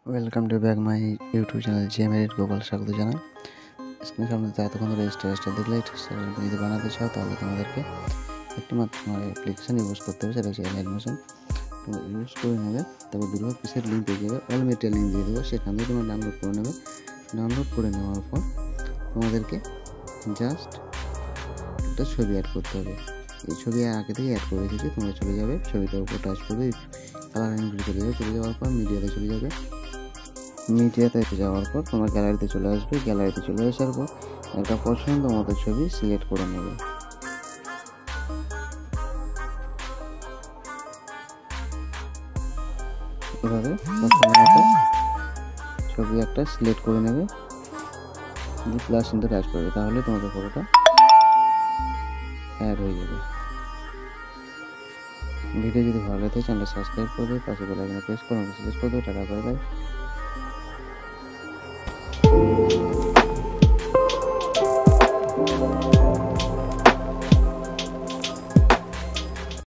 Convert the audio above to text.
Welcome to back my YouTube channel জিএমএড গোপাল স্বাগত জানাই। স্ক্রিনের সামনে এতক্ষণ ধরে স্টার দেখলে যদি বানাতে চাও তাহলে তোমাদেরকে একটি মাত্র অ্যাপ্লিকেশান ইউজ করতে হবে, সেটা হচ্ছে অ্যাডমিশন। তোমরা ইউজ করে নেবে, তারপর দুর্গা পিসের লিঙ্ক পেয়ে যাবে, অল মেটেরিয়াল লিঙ্ক দিয়ে দেবো, সেখান থেকে তোমরা ডাউনলোড করে নেবে। ডাউনলোড করে নেওয়ার পর তোমাদেরকে জাস্ট একটা ছবি অ্যাড করতে হবে। এই ছবি আগে থেকে অ্যাড করে রেখেছি, তোমরা চলে যাবে, ছবিটার উপর টাচ করবে, কালার অ্যাঙ্গেল চলে যাবে, চলে যাওয়ার পর মিডিয়াতে চলে যাবে। মিডিয়াতে যাওয়ার পর তোমার গ্যালারিতে চলে আসবে। গ্যালারিতে চলে আসার পর একটা পছন্দ মতো ছবি সিলেক্ট করে নেবে। এভাবে পছন্দ মতো ছবি একটা সিলেক্ট করে নেবে, প্লাস চিহ্নটা টাচ করবে, তাহলে তোমাদের ফটোটা অ্যাড হয়ে যাবে। ভিডিও যদি ভালো লাগে চ্যানেলটা সাবস্ক্রাইব করবে, পাশে বেল আইকনে প্রেস করে টাটা বাই বাই।